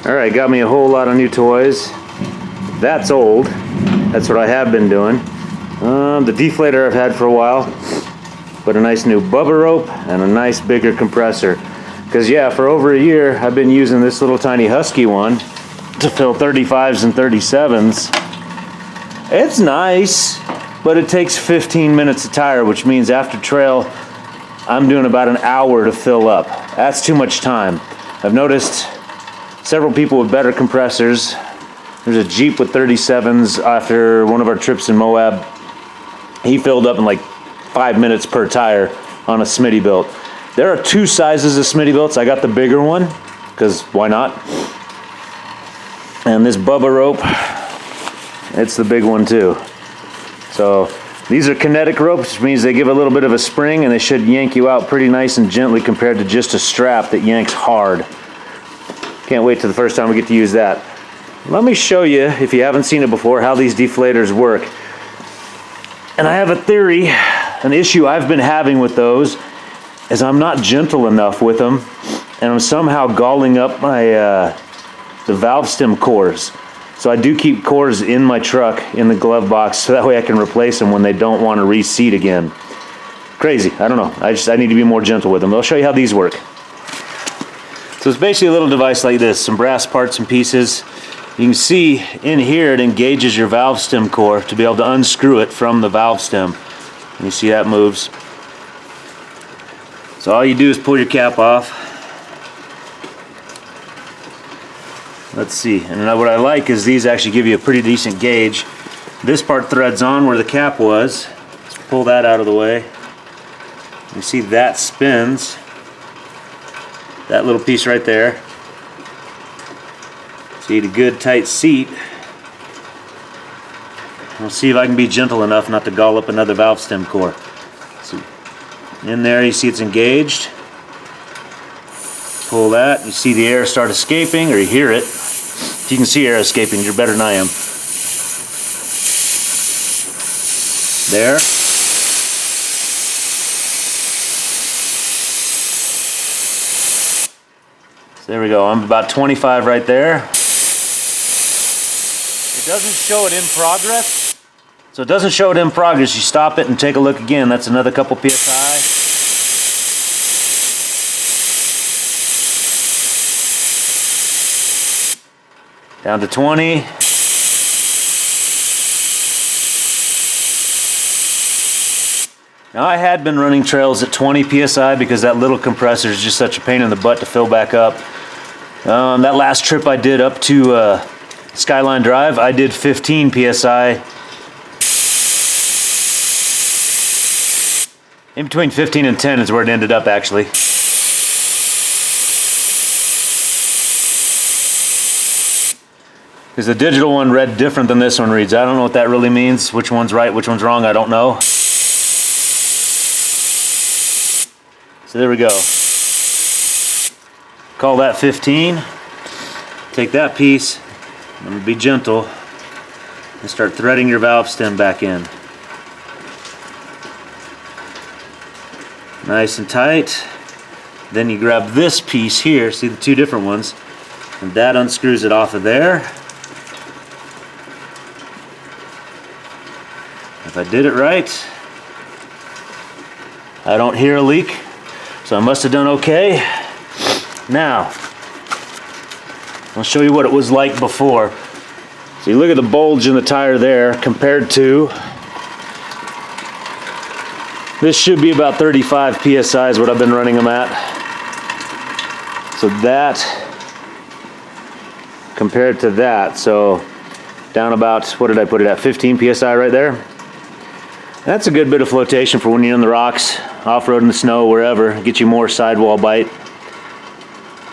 Alright, got me a whole lot of new toys. That's old. That's what I have been doing. The deflator I've had for a while, but a nice new bubba rope and a nice bigger compressor. Because yeah, for over a year I've been using this little tiny Husky one to fill 35s and 37s. It's nice, but it takes 15 minutes to tire, which means after trail I'm doing about an hour to fill up. That's too much time. I've noticed several people with better compressors. There's a Jeep with 37s after one of our trips in Moab. He filled up in like 5 minutes per tire on a Smittybilt. There are two sizes of Smittybilts. I got the bigger one, because why not? And this bubba rope, it's the big one too. So these are kinetic ropes, which means they give a little bit of a spring and they should yank you out pretty nice and gently compared to just a strap that yanks hard. Can't wait till the first time we get to use that. Let me show you, if you haven't seen it before, how these deflators work. And I have a theory, an issue I've been having with those is I'm not gentle enough with them, and I'm somehow galling up my the valve stem cores. So I do keep cores in my truck in the glove box so that way I can replace them when they don't want to reseat again. Crazy, I don't know. I need to be more gentle with them. I'll show you how these work. So it's basically a little device like this, some brass parts and pieces. You can see in here it engages your valve stem core to be able to unscrew it from the valve stem. And you see that moves. So all you do is pull your cap off. Let's see, and what I like is these actually give you a pretty decent gauge. This part threads on where the cap was. Let's pull that out of the way. You see that spins. That little piece right there. So you need a good tight seat. I'll see if I can be gentle enough not to gall up another valve stem core. So in there you see it's engaged. Pull that, you see the air start escaping, or you hear it. If you can see air escaping, you're better than I am. There. There we go, I'm about 25 right there. It doesn't show it in progress. So it doesn't show it in progress. You stop it and take a look again. That's another couple PSI. Down to 20. Now I had been running trails at 20 PSI because that little compressor is just such a pain in the butt to fill back up. That last trip I did up to Skyline Drive, I did 15 PSI. In between 15 and 10 is where it ended up actually. Because the digital one read different than this one reads. I don't know what that really means. Which one's right, which one's wrong, I don't know. So there we go. Call that 15. Take that piece, and be gentle, and start threading your valve stem back in. Nice and tight. Then you grab this piece here, see the two different ones, and that unscrews it off of there. If I did it right, I don't hear a leak. So I must have done okay. Now, I'll show you what it was like before. So you look at the bulge in the tire there compared to, this should be about 35 PSI is what I've been running them at. So that, compared to that, so down about, what did I put it at, 15 PSI right there? That's a good bit of flotation for when you're in the rocks, off-road in the snow, wherever. Get you more sidewall bite.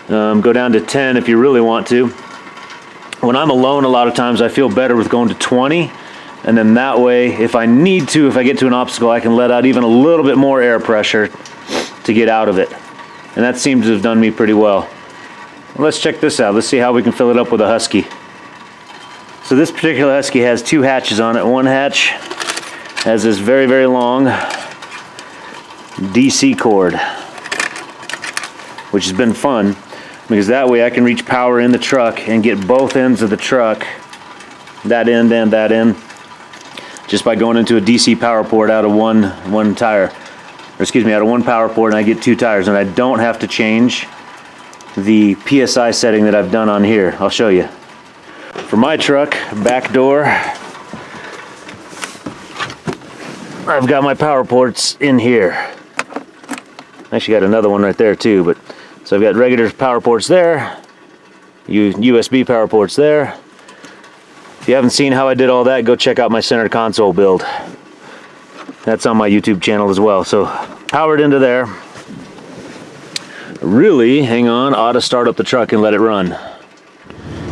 Go down to 10 if you really want to. When I'm alone, a lot of times I feel better with going to 20. And then that way, if I need to, if I get to an obstacle, I can let out even a little bit more air pressure to get out of it. And that seems to have done me pretty well. Let's check this out. Let's see how we can fill it up with a Husky. So this particular Husky has two hatches on it. One hatch has this very, very long DC cord, which has been fun. because that way I can reach power in the truck and get both ends of the truck, that end and that end, just by going into a DC power port out of one tire, or excuse me, out of one power port, and I get 2 tires, and I don't have to change the PSI setting that I've done on here. I'll show you. For my truck, back door, I've got my power ports in here. Actually got another one right there too, but so I've got regular power ports there, USB power ports there. If you haven't seen how I did all that, go check out my center console build. That's on my YouTube channel as well. So powered into there. Really, hang on, ought to start up the truck and let it run.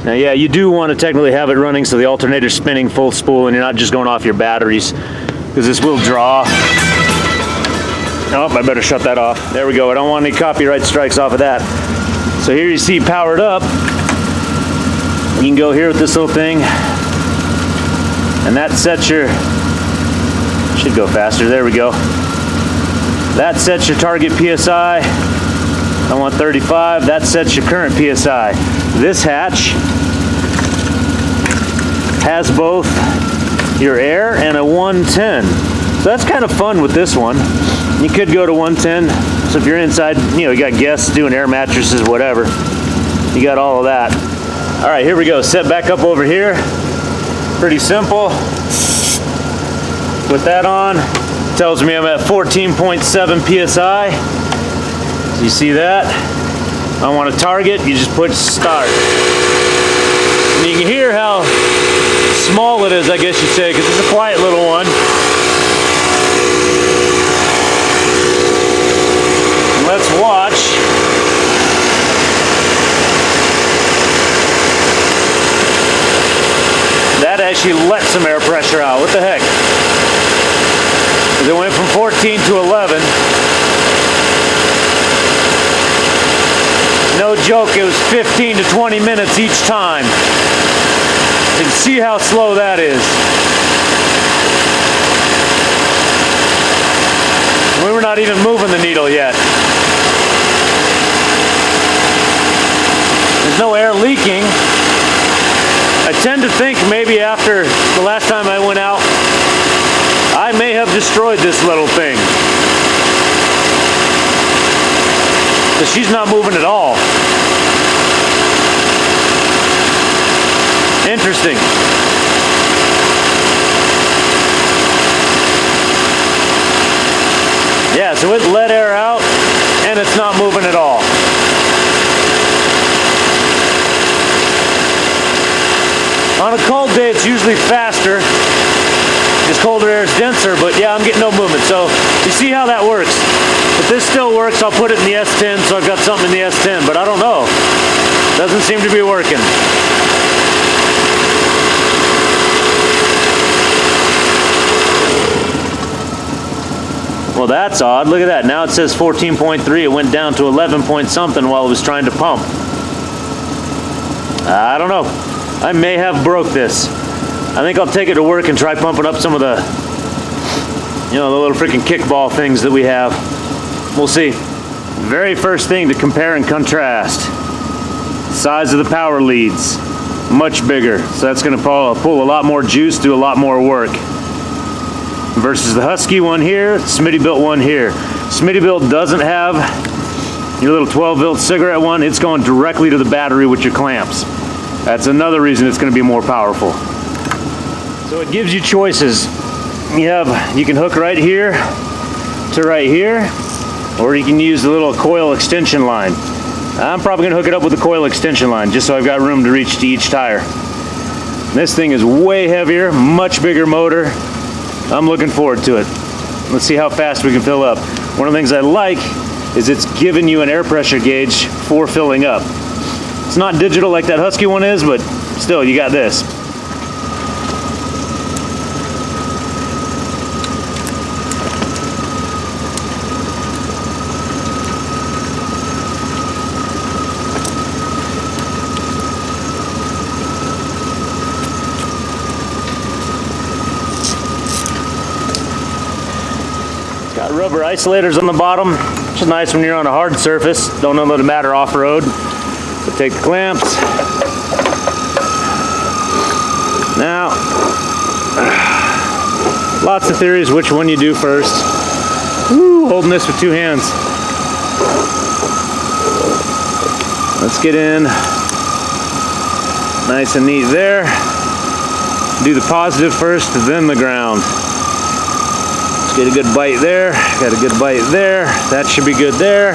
Now yeah, you do want to technically have it running so the alternator's spinning full spool and you're not just going off your batteries, because this will draw. Oh, I better shut that off. There we go. I don't want any copyright strikes off of that. So here you see powered up. You can go here with this little thing, and that sets your, should go faster, there we go. That sets your target PSI. I want 35, that sets your current PSI. This hatch has both your air and a 110. So that's kind of fun with this one. You could go to 110. So if you're inside, you know, you got guests doing air mattresses, whatever. You got all of that. All right, here we go. Set back up over here. Pretty simple. Put that on. Tells me I'm at 14.7 PSI. You see that? I want to target, you just push start. And you can hear how small it is, I guess you'd say, because it's a quiet little one. And let's watch. That actually let some air pressure out. What the heck? It went from 14 to 11. No joke, it was 15 to 20 minutes each time. You can see how slow that is. We were not even moving the needle yet. There's no air leaking. I tend to think maybe after the last time I went out, I may have destroyed this little thing. Because she's not moving at all. Interesting. Yeah, so it let air out and it's not moving at all. On a cold day it's usually faster. This colder air is denser, but yeah, I'm getting no movement. So you see how that works. If this still works, I'll put it in the S10, so I've got something in the S10, but I don't know. Doesn't seem to be working. Well, that's odd. Look at that. Now it says 14.3. It went down to 11 point something while it was trying to pump. I don't know. I may have broke this. I think I'll take it to work and try pumping up some of the, you know, the little freaking kickball things that we have. We'll see. Very first thing to compare and contrast. Size of the power leads. Much bigger. So that's going to pull a lot more juice, do a lot more work. Versus the Husky one here, Smittybilt one here. Smittybilt doesn't have your little 12-volt cigarette one. It's going directly to the battery with your clamps. That's another reason it's going to be more powerful. So it gives you choices. You can hook right here to right here, or you can use the little coil extension line. I'm probably going to hook it up with the coil extension line just so I've got room to reach to each tire. This thing is way heavier, much bigger motor. I'm looking forward to it. Let's see how fast we can fill up. One of the things I like is it's giving you an air pressure gauge for filling up. It's not digital like that Husky one is, but still, you got this. Got rubber isolators on the bottom, which is nice when you're on a hard surface. Don't know that it matter off-road. So take the clamps. Now, lots of theories which one you do first. Woo, holding this with 2 hands. Let's get in nice and neat there. Do the positive first, then the ground. Let's get a good bite there. Got a good bite there. That should be good there.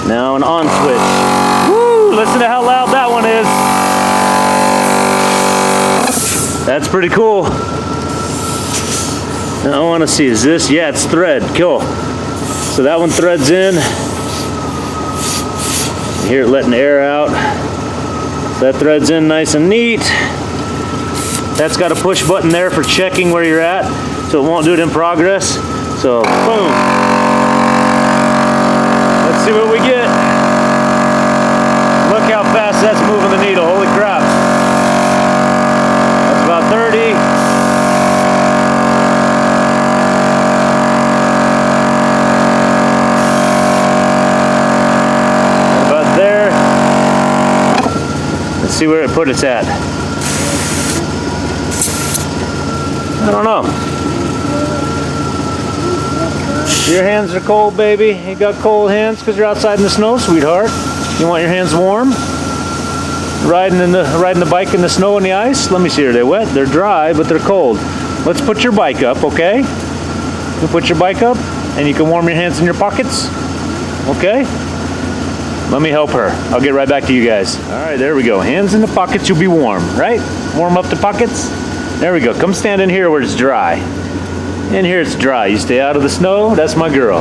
Now an on switch. Woo! Listen to how loud that one is. That's pretty cool. Now I want to see, is this? Yeah, it's thread. Cool. So that one threads in. You hear it letting air out. So that threads in nice and neat. That's got a push button there for checking where you're at, so it won't do it in progress. So boom. Let's see what we get. Look how fast that's moving the needle. Holy crap. That's about 30. About there. Let's see where it put us at. I don't know. Your hands are cold, baby. You got cold hands because you're outside in the snow, sweetheart. You want your hands warm? Riding the bike in the snow and the ice? Let me see. Are they wet? They're dry, but they're cold. Let's put your bike up, okay? You put your bike up, and you can warm your hands in your pockets. Okay? Let me help her. I'll get right back to you guys. All right, there we go. Hands in the pockets, you'll be warm, right? Warm up the pockets. There we go. Come stand in here where it's dry. In here it's dry. You stay out of the snow. That's my girl.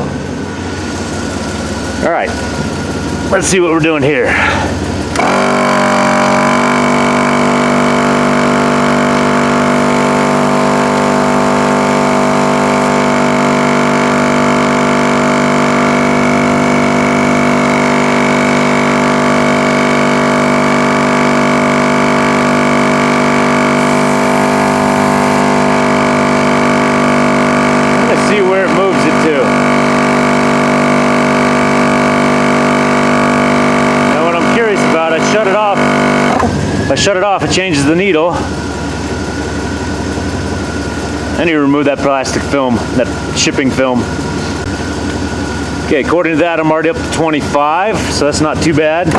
All right. Let's see what we're doing here. See where it moves it to. Now what I'm curious about, I shut it off. If I shut it off, it changes the needle. I need to remove that plastic film, that shipping film. Okay, according to that, I'm already up to 25, so that's not too bad.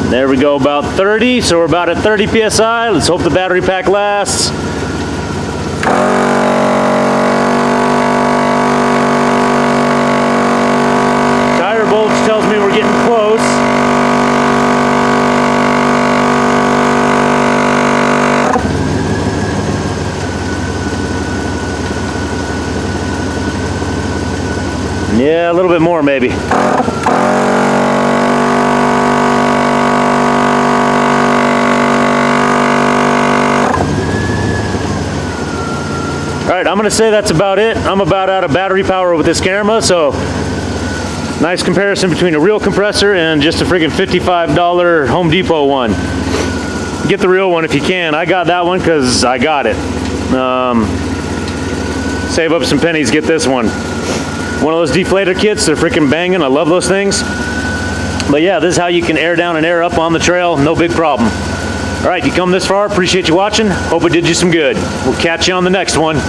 There we go, about 30, so we're about at 30 PSI. Let's hope the battery pack lasts. Tire bulge tells me we're getting close. Yeah, a little bit more maybe. Alright, I'm going to say that's about it. I'm about out of battery power with this camera, so nice comparison between a real compressor and just a friggin' $55 Home Depot one. Get the real one if you can. I got that one because I got it. Save up some pennies, get this one. One of those deflator kits, they're freaking banging. I love those things. But yeah, this is how you can air down and air up on the trail, no big problem. All right, you come this far, appreciate you watching. Hope it did you some good. We'll catch you on the next one.